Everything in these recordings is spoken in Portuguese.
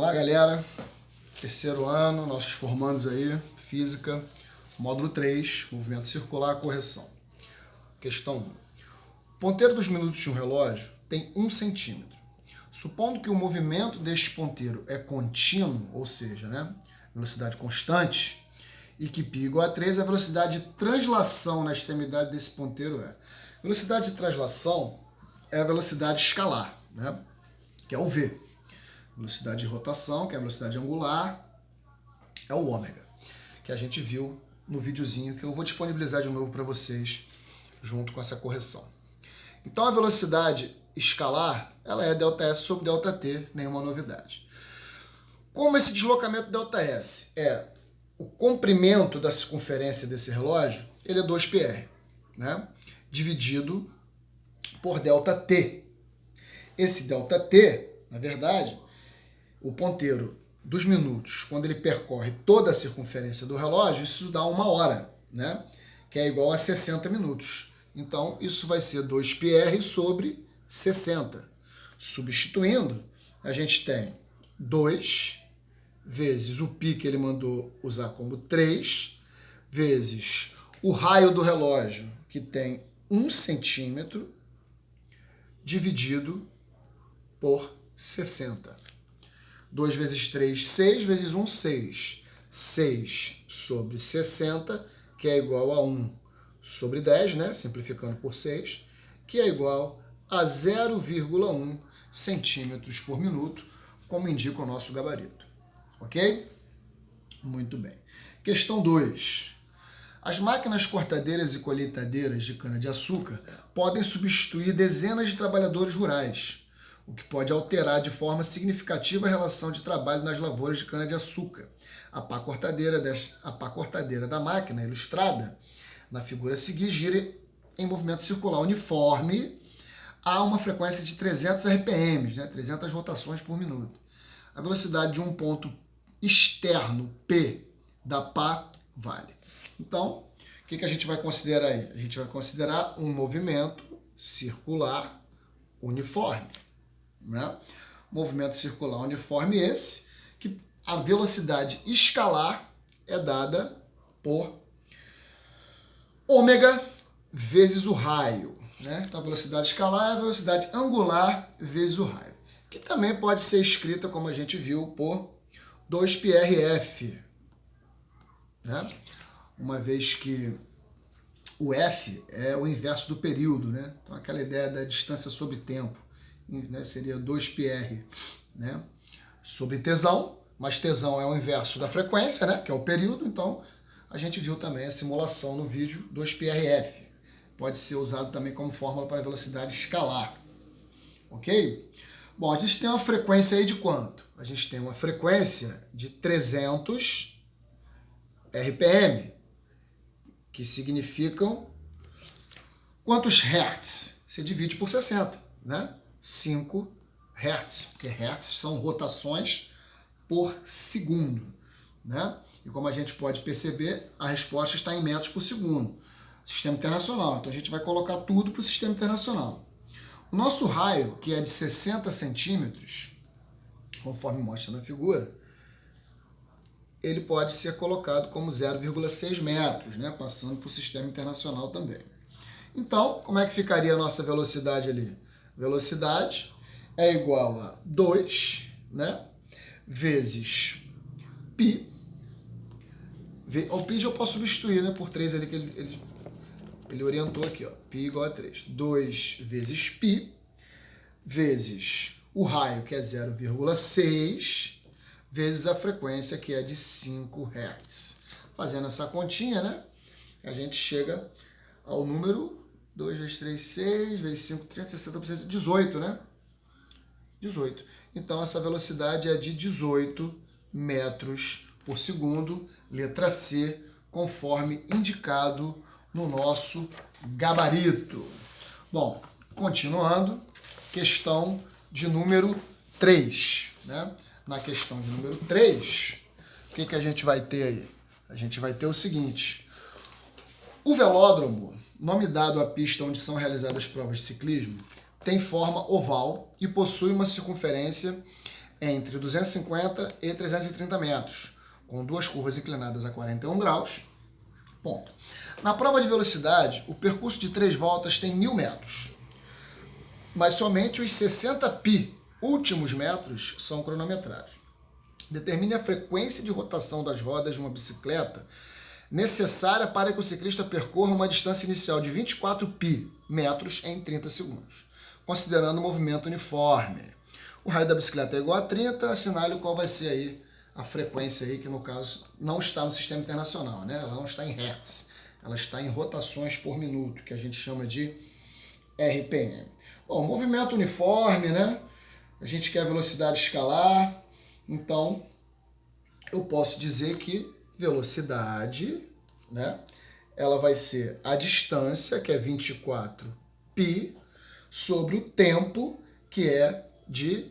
Vamos lá, galera. Terceiro ano, nossos formandos aí, Física, módulo 3, movimento circular, correção. Questão 1. O ponteiro dos minutos de um relógio tem 1 centímetro. Supondo que o movimento deste ponteiro é contínuo, ou seja, velocidade constante, e que π igual a 3, a velocidade de translação na extremidade desse ponteiro é. Velocidade de translação é a velocidade escalar, que é o v. Velocidade de rotação, que é a velocidade angular, é o ômega, que a gente viu no videozinho que eu vou disponibilizar de novo para vocês, junto com essa correção. Então a velocidade escalar, ela é ΔS sobre ΔT, nenhuma novidade. Como esse deslocamento ΔS é o comprimento da circunferência desse relógio, ele é 2πr, dividido por ΔT. Esse ΔT, na verdade, o ponteiro dos minutos, quando ele percorre toda a circunferência do relógio, isso dá 1 hora, que é igual a 60 minutos. Então, isso vai ser 2πr sobre 60. Substituindo, a gente tem 2 vezes o π que ele mandou usar como 3, vezes o raio do relógio, que tem 1 centímetro, dividido por 60. 2 vezes 3, 6, vezes 1, 6. 6 sobre 60, que é igual a 1 sobre 10, simplificando por 6, que é igual a 0,1 centímetros por minuto, como indica o nosso gabarito. Ok? Muito bem. Questão 2. As máquinas cortadeiras e colheitadeiras de cana-de-açúcar podem substituir dezenas de trabalhadores rurais, o que pode alterar de forma significativa a relação de trabalho nas lavouras de cana-de-açúcar. A pá cortadeira da máquina, ilustrada na figura a seguir, gira em movimento circular uniforme a uma frequência de 300 RPM, 300 rotações por minuto. A velocidade de um ponto externo, P, da pá, vale. Então, o que a gente vai considerar aí? A gente vai considerar um movimento circular uniforme. Movimento circular uniforme esse, que a velocidade escalar é dada por ômega vezes o raio. Então a velocidade escalar é a velocidade angular vezes o raio, que também pode ser escrita, como a gente viu, por 2πrf, uma vez que o f é o inverso do período, então aquela ideia da distância sobre tempo. Seria 2πr sobre tesão, mas tesão é o inverso da frequência, que é o período, então a gente viu também a simulação no vídeo 2πrf. Pode ser usado também como fórmula para velocidade escalar. Ok? Bom, a gente tem uma frequência aí de quanto? A gente tem uma frequência de 300 RPM, que significam quantos hertz? Você divide por 60, 5 Hz, porque Hz são rotações por segundo, E como a gente pode perceber, a resposta está em metros por segundo. Sistema internacional, então a gente vai colocar tudo para o sistema internacional. O nosso raio, que é de 60 centímetros, conforme mostra na figura, ele pode ser colocado como 0,6 metros, passando para o sistema internacional também. Então, como é que ficaria a nossa velocidade ali? Velocidade é igual a 2, vezes π. O π eu posso substituir, por 3 ali que ele orientou aqui, π igual a 3. 2 vezes π, vezes o raio, que é 0,6, vezes a frequência, que é de 5 Hz. Fazendo essa continha, a gente chega ao número 2 vezes 3, 6, vezes 5, 30, 60%, 18, 18. Então, essa velocidade é de 18 metros por segundo, letra C, conforme indicado no nosso gabarito. Bom, continuando, questão de número 3. Na questão de número 3, o que a gente vai ter aí? A gente vai ter o seguinte: o velódromo, nome dado à pista onde são realizadas provas de ciclismo, tem forma oval e possui uma circunferência entre 250 e 330 metros, com duas curvas inclinadas a 41 graus. Ponto. Na prova de velocidade, o percurso de 3 voltas tem 1.000 metros, mas somente os 60 pi últimos metros são cronometrados. Determine a frequência de rotação das rodas de uma bicicleta necessária para que o ciclista percorra uma distância inicial de 24 pi metros em 30 segundos, considerando o movimento uniforme. O raio da bicicleta é igual a 30, assinale qual vai ser aí a frequência aí, que no caso não está no sistema internacional, né? Ela não está em hertz, ela está em rotações por minuto, que a gente chama de RPM. Bom, movimento uniforme, né? A gente quer velocidade escalar, então eu posso dizer que velocidade, né? Ela vai ser a distância, que é 24 π, sobre o tempo, que é de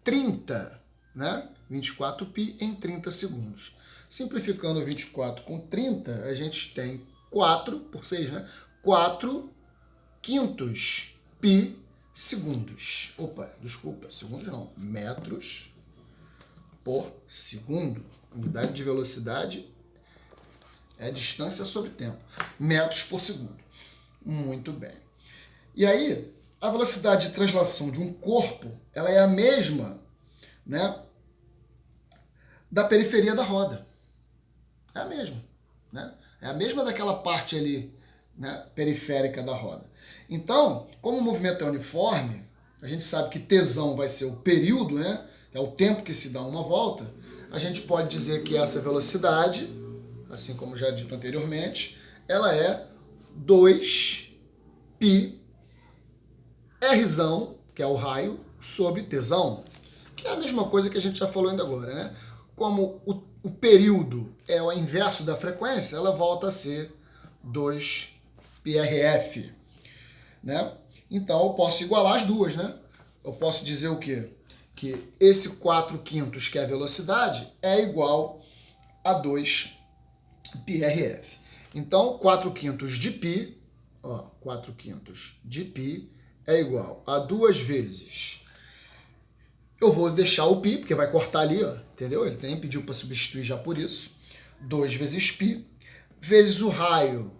30, né? 24 π em 30 segundos. Simplificando 24 com 30, a gente tem 4 por 6, né? 4 quintos π segundos. Opa, desculpa, segundos não. Metros por segundo. Unidade de velocidade é a distância sobre tempo. Metros por segundo. Muito bem. E aí, a velocidade de translação de um corpo, ela é a mesma, né, da periferia da roda. É a mesma, né? É a mesma daquela parte ali, né, periférica da roda. Então, como o movimento é uniforme, a gente sabe que tesão vai ser o período, né? É o tempo que se dá uma volta. A gente pode dizer que essa velocidade, assim como já dito anteriormente, ela é 2 π Rzão, que é o raio, sobre tesão, que é a mesma coisa que a gente já falou ainda agora, né? Como o período é o inverso da frequência, ela volta a ser 2 πRF, né? Então eu posso igualar as duas, né? Eu posso dizer o quê? Que esse 4 quintos, que é a velocidade, é igual a 2 πRF. Então, 4 quintos de π, ó, 4 quintos de π é igual a 2 vezes. Eu vou deixar o π, porque vai cortar ali, ó, entendeu? Ele nem pediu para substituir já por isso. 2 vezes π, vezes o raio,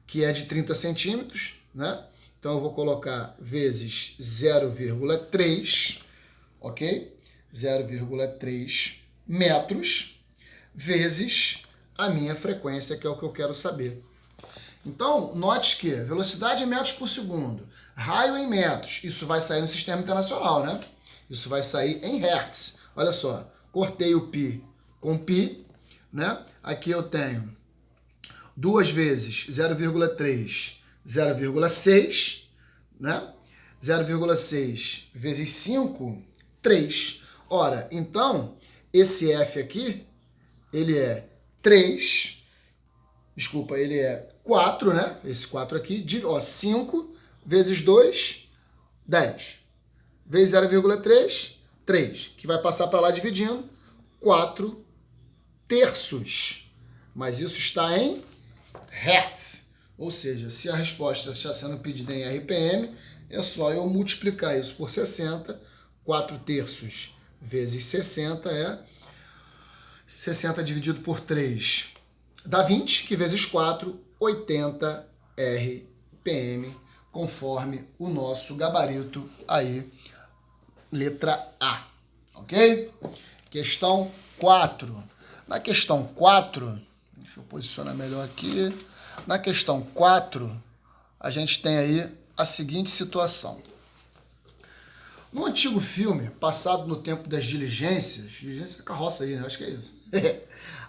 que é de 30 centímetros, né? Então eu vou colocar vezes 0,3, ok? 0,3 metros, vezes a minha frequência, que é o que eu quero saber. Então, note que velocidade em metros por segundo, raio em metros, isso vai sair no sistema internacional, né? Isso vai sair em hertz. Olha só, cortei o π com π, né? Aqui eu tenho 2 vezes 0,3, 0,6, né? 0,6 vezes 5, 3. Ora, então, esse F aqui, ele é 3, desculpa, ele é 4, né? Esse 4 aqui, 5 vezes 2, 10. Vezes 0,3, 3, que vai passar para lá dividindo, 4 terços. Mas isso está em hertz. Ou seja, se a resposta está sendo pedida em RPM, é só eu multiplicar isso por 60. 4 terços vezes 60 é 60 dividido por 3 dá 20, que vezes 4, 80 RPM, conforme o nosso gabarito aí, letra A, ok? Questão 4. Na questão 4, deixa eu posicionar melhor aqui. Na questão 4, a gente tem aí a seguinte situação. No antigo filme, passado no tempo das diligências é carroça aí, né? Acho que é isso.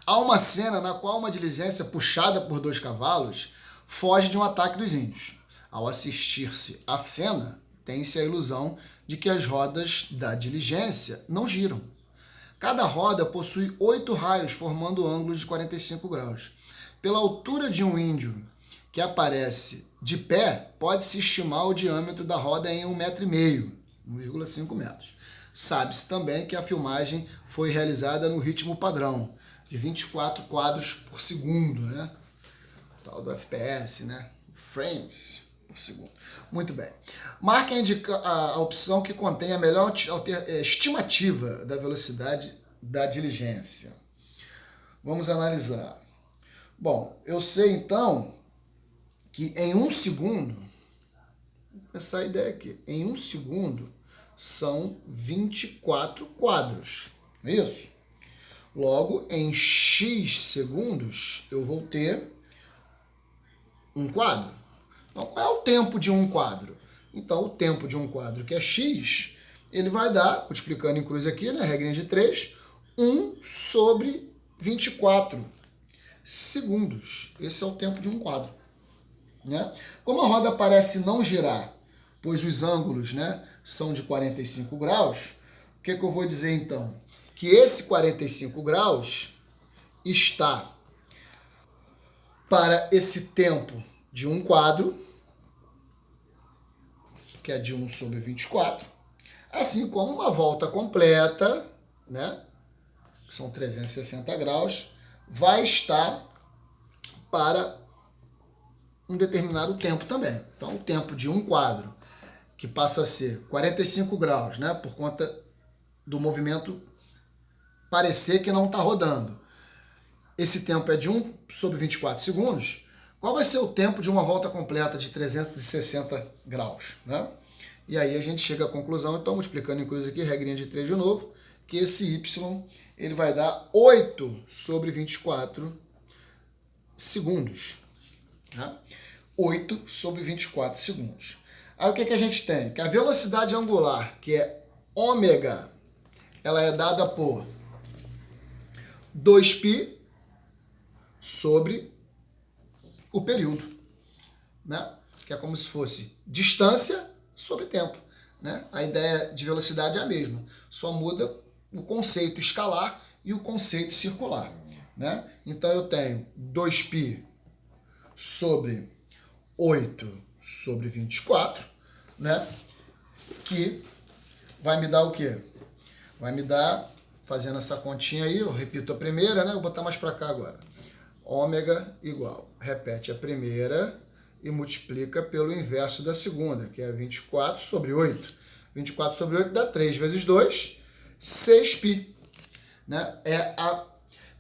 Há uma cena na qual uma diligência puxada por 2 cavalos foge de um ataque dos índios. Ao assistir-se à cena, tem-se a ilusão de que as rodas da diligência não giram. Cada roda possui 8 raios, formando ângulos de 45 graus. Pela altura de um índio que aparece de pé, pode-se estimar o diâmetro da roda em 1,5 metro, 1,5 metros. Sabe-se também que a filmagem foi realizada no ritmo padrão, de 24 quadros por segundo, né? O tal do FPS, né? Frames por segundo. Muito bem. Marque a opção que contém a melhor estimativa da velocidade da diligência. Vamos analisar. Bom, eu sei então que em 1 segundo, essa ideia aqui, em 1 segundo são 24 quadros, não é isso? Logo, em x segundos, eu vou ter um quadro. Então, qual é o tempo de um quadro? Então, o tempo de um quadro, que é x, ele vai dar, multiplicando em cruz aqui, né, regrinha de 3, 1 sobre 24 segundos. Esse é o tempo de um quadro. Né? Como a roda parece não girar, pois os ângulos, né, são de 45 graus, o que eu vou dizer então? Que esse 45 graus está para esse tempo de um quadro, que é de 1 sobre 24, assim como uma volta completa, né, que são 360 graus, vai estar para um determinado tempo também. Então, o tempo de um quadro, que passa a ser 45 graus, né, por conta do movimento parecer que não está rodando. Esse tempo é de 1 sobre 24 segundos. Qual vai ser o tempo de uma volta completa de 360 graus? Né? E aí a gente chega à conclusão, então, multiplicando em cruz aqui, regrinha de 3 de novo, que esse y ele vai dar 8 sobre 24 segundos. Né? 8 sobre 24 segundos. Aí o que a gente tem? Que a velocidade angular, que é ômega, ela é dada por 2π sobre o período, né? Que é como se fosse distância sobre tempo, né? A ideia de velocidade é a mesma, só muda o conceito escalar e o conceito circular, né? Então eu tenho 2π sobre 8 sobre 24, né? Que vai me dar o quê? Vai me dar, fazendo essa continha aí, eu repito a primeira, né? Vou botar mais para cá agora. Ômega igual, repete a primeira e multiplica pelo inverso da segunda, que é 24 sobre 8. 24 sobre 8 dá 3 vezes 2, 6π. Né? É a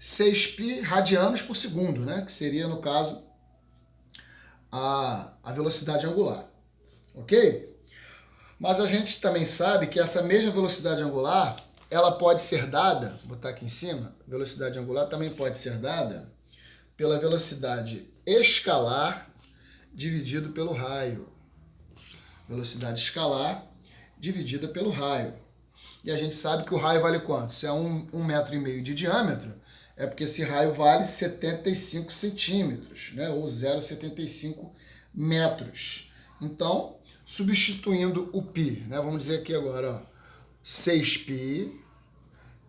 6π radianos por segundo, né? Que seria, no caso, a velocidade angular. Ok? Mas a gente também sabe que essa mesma velocidade angular, ela pode ser dada, vou botar aqui em cima, velocidade angular também pode ser dada pela velocidade escalar dividido pelo raio. Velocidade escalar dividida pelo raio. E a gente sabe que o raio vale quanto? Se é 1,5 metro de diâmetro, é porque esse raio vale 75 centímetros, né? Ou 0,75 metros. Então, substituindo o π, né? Vamos dizer aqui agora, ó, 6π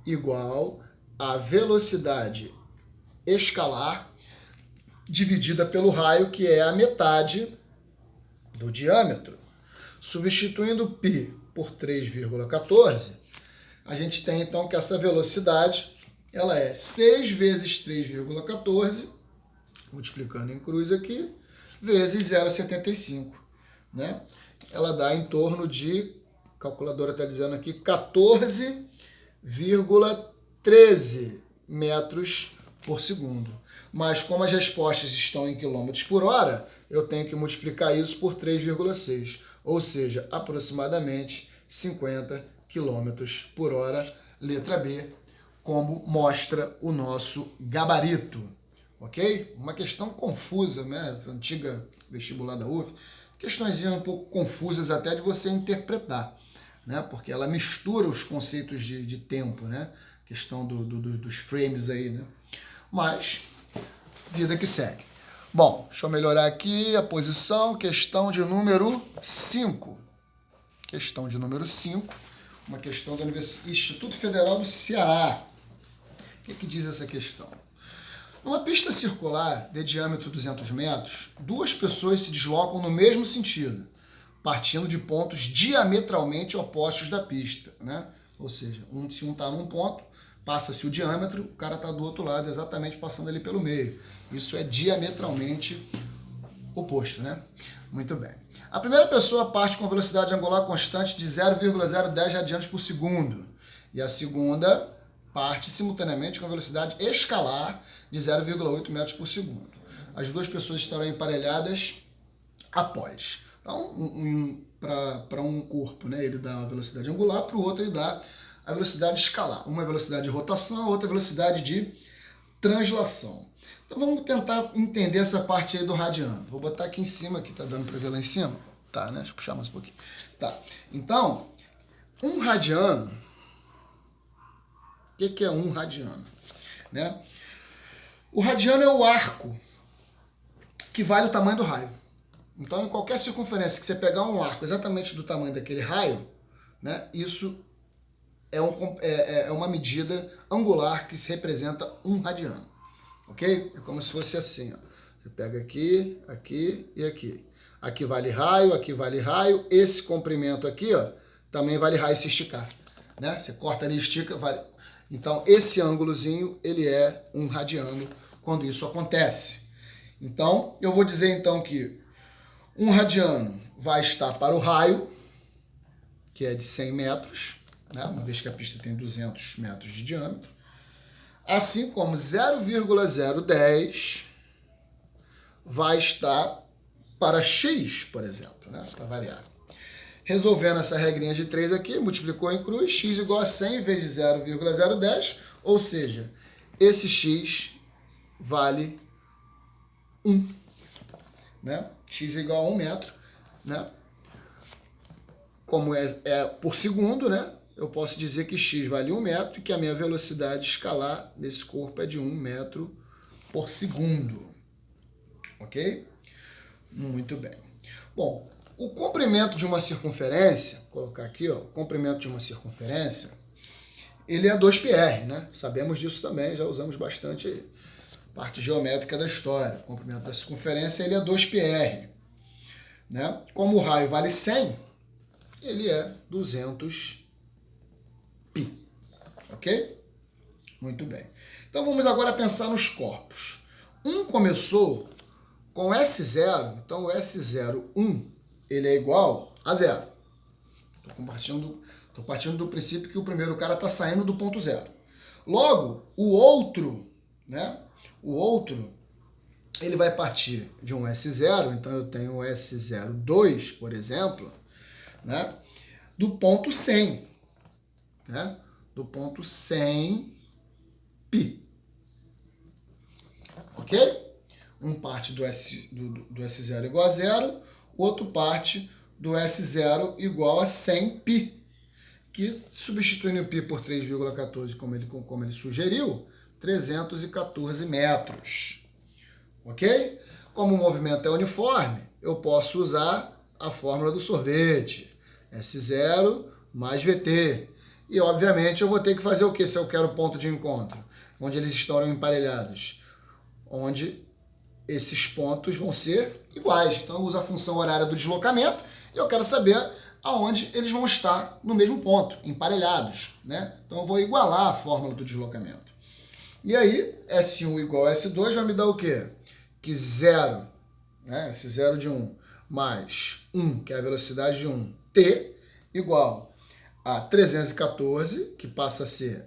igual a velocidade escalar dividida pelo raio, que é a metade do diâmetro. Substituindo π por 3,14, a gente tem então que essa velocidade ela é 6 vezes 3,14, multiplicando em cruz aqui, vezes 0,75. Né? Ela dá em torno de, a calculadora está dizendo aqui, 14,13 metros por segundo. Mas como as respostas estão em quilômetros por hora, eu tenho que multiplicar isso por 3,6, ou seja, aproximadamente 50 quilômetros por hora, letra B, como mostra o nosso gabarito. Ok? Uma questão confusa, né? Antiga vestibular da UF, questões um pouco confusas até de você interpretar, né? Porque ela mistura os conceitos de tempo, né? Questão dos frames aí, né? Mas, vida que segue. Bom, deixa eu melhorar aqui a posição, questão de número 5. Questão de número 5, uma questão do Instituto Federal do Ceará. O que diz essa questão? Numa pista circular de diâmetro 200 metros, duas pessoas se deslocam no mesmo sentido, partindo de pontos diametralmente opostos da pista, né? Ou seja, se um está num ponto, passa-se o diâmetro, o cara está do outro lado, exatamente passando ali pelo meio. Isso é diametralmente oposto, né? Muito bem. A primeira pessoa parte com velocidade angular constante de 0,010 radianos por segundo. E a segunda parte simultaneamente com velocidade escalar de 0,8 metros por segundo. As duas pessoas estarão emparelhadas após. Então, para um corpo, né, ele dá a velocidade angular, para o outro ele dá a velocidade escalar. Uma é velocidade de rotação, a outra é velocidade de translação. Então vamos tentar entender essa parte aí do radiano. Vou botar aqui em cima, que tá dando para ver lá em cima. Tá, né? Deixa eu puxar mais um pouquinho. Tá. Então, um radiano. O que é um radiano? Né? O radiano é o arco que vale o tamanho do raio. Então, em qualquer circunferência que você pegar um arco exatamente do tamanho daquele raio, né, isso é uma medida angular que se representa um radiano. Ok? É como se fosse assim, ó. Você pega aqui, aqui e aqui. Aqui vale raio, aqui vale raio. Esse comprimento aqui, ó, também vale raio se esticar. Né? Você corta ali e estica, vale. Então, esse ângulozinho, ele é um radiano quando isso acontece. Então, eu vou dizer então que um radiano vai estar para o raio, que é de 100 metros, né? Uma vez que a pista tem 200 metros de diâmetro. Assim como 0,010 vai estar para x, por exemplo, né? Para variar. Resolvendo essa regrinha de 3 aqui, multiplicou em cruz, x igual a 100 vezes 0,010, ou seja, esse x vale 1, né? X é igual a 1 metro, né? Como é por segundo, né? Eu posso dizer que x vale 1 metro e que a minha velocidade escalar nesse corpo é de 1 metro por segundo. Ok? Muito bem. Bom, o comprimento de uma circunferência, vou colocar aqui, ó, o comprimento de uma circunferência, ele é 2πr, né? Sabemos disso também, já usamos bastante aí. Parte geométrica da história. O comprimento da circunferência, ele é 2πr. Né? Como o raio vale 100, ele é 200π. Ok? Muito bem. Então vamos agora pensar nos corpos. Um começou com S0, então o S01 ele é igual a zero. Estou partindo do princípio que o primeiro cara está saindo do ponto zero. Logo, o outro, né? O outro, ele vai partir de um S0, então eu tenho o S02, por exemplo, né? Do ponto 100, né? Do ponto 100π. Ok? Um parte do S0 igual a zero, o outro parte do S0 igual a 100π, que substituindo o π por 3,14, como ele sugeriu, 314 metros. Ok? Como o movimento é uniforme, eu posso usar a fórmula do sorvete. S0 mais VT. E, obviamente, eu vou ter que fazer o que se eu quero ponto de encontro? Onde eles estarão emparelhados? Onde esses pontos vão ser iguais. Então, eu uso a função horária do deslocamento e eu quero saber aonde eles vão estar no mesmo ponto, emparelhados. Né? Então, eu vou igualar a fórmula do deslocamento. E aí, S1 igual a S2 vai me dar o quê? Que 0, né? Esse 0 de 1, mais 1, que é a velocidade de 1, T, igual a 314, que passa a ser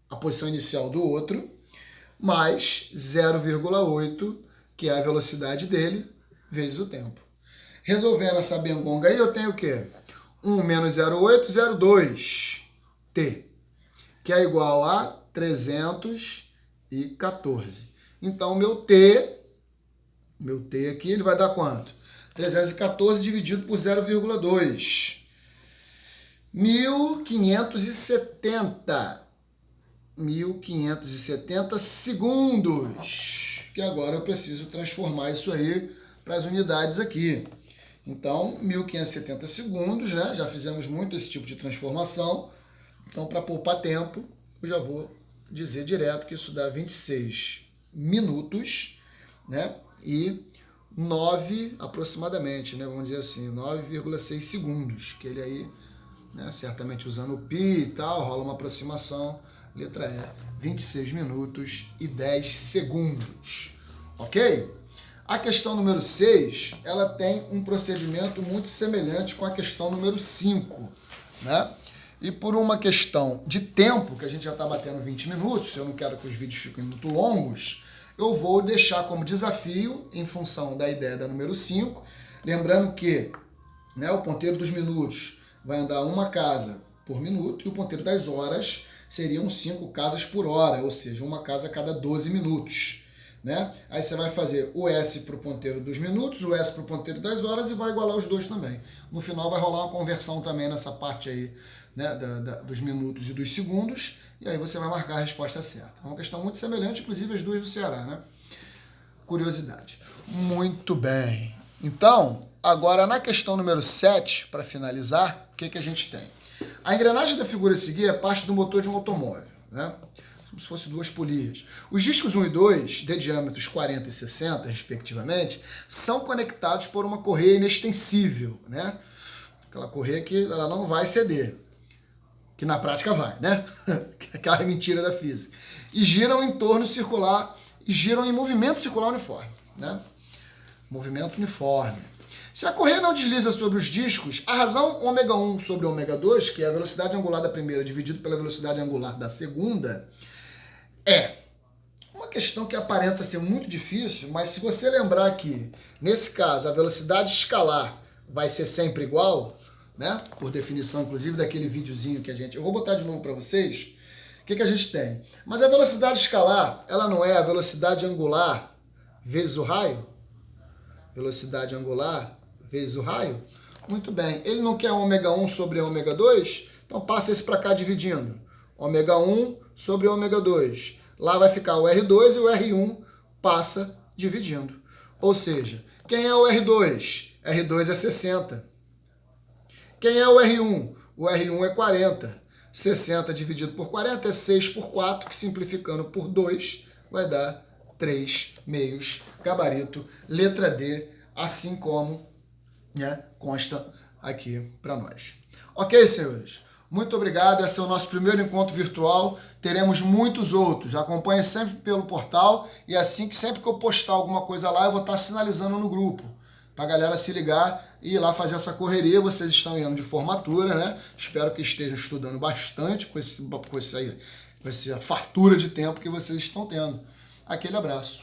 a posição inicial do outro, mais 0,8, que é a velocidade dele, vezes o tempo. Resolvendo essa bengonga aí, eu tenho o quê? 1 menos 0,8, 0,2, T, que é igual a 314. Então, meu T aqui, ele vai dar quanto? 314 dividido por 0,2. 1570. 1570 segundos. Que agora eu preciso transformar isso aí para as unidades aqui. Então, 1570 segundos, né? Já fizemos muito esse tipo de transformação. Então, para poupar tempo, eu já vou dizer direto que isso dá 26 minutos, né? E 9 aproximadamente, né? Vamos dizer assim, 9,6 segundos. Que ele aí, né? Certamente usando o pi e tal, rola uma aproximação. Letra E, 26 minutos e 10 segundos. Ok? A questão número 6, ela tem um procedimento muito semelhante com a questão número 5, né? E por uma questão de tempo, que a gente já está batendo 20 minutos, eu não quero que os vídeos fiquem muito longos, eu vou deixar como desafio, em função da ideia da número 5, lembrando que, né, o ponteiro dos minutos vai andar uma casa por minuto e o ponteiro das horas seriam 5 casas por hora, ou seja, uma casa a cada 12 minutos. Né? Aí você vai fazer o S para o ponteiro dos minutos, o S para o ponteiro das horas e vai igualar os dois também. No final vai rolar uma conversão também nessa parte aí, né, dos minutos e dos segundos, e aí você vai marcar a resposta certa. É uma questão muito semelhante, inclusive as duas do Ceará, né? Curiosidade. Muito bem. Então, agora na questão número 7, para finalizar, o que a gente tem? A engrenagem da figura a seguir é parte do motor de um automóvel, né? Como se fosse 2 polias. Os discos 1 e 2, de diâmetros 40 e 60, respectivamente, são conectados por uma correia inextensível, né? Aquela correia que ela não vai ceder, que na prática vai, né? Aquela mentira da física. E giram em torno circular, e giram em movimento circular uniforme, né? Movimento uniforme. Se a correia não desliza sobre os discos, a razão ômega 1 sobre ômega 2, que é a velocidade angular da primeira dividido pela velocidade angular da segunda, é uma questão que aparenta ser muito difícil, mas se você lembrar que, nesse caso, a velocidade escalar vai ser sempre igual, né? Por definição, inclusive, daquele videozinho que a gente... Eu vou botar de novo para vocês. O que a gente tem? Mas a velocidade escalar, ela não é a velocidade angular vezes o raio? Velocidade angular vezes o raio? Muito bem. Ele não quer ômega 1 sobre ômega 2? Então passa isso para cá dividindo. Ômega 1 sobre ômega 2. Lá vai ficar o R2 e o R1 passa dividindo. Ou seja, quem é o R2? R2 é 60. Quem é o R1? O R1 é 40. 60 dividido por 40 é 6 por 4, que simplificando por 2 vai dar 3 meios. Gabarito, letra D, assim como, né, consta aqui para nós. Ok, senhores? Muito obrigado, esse é o nosso primeiro encontro virtual, teremos muitos outros. Acompanhe sempre pelo portal e assim que sempre que eu postar alguma coisa lá, eu vou estar sinalizando no grupo, para a galera se ligar e ir lá fazer essa correria. Vocês estão em ano de formatura, né? Espero que estejam estudando bastante com essa fartura de tempo que vocês estão tendo. Aquele abraço.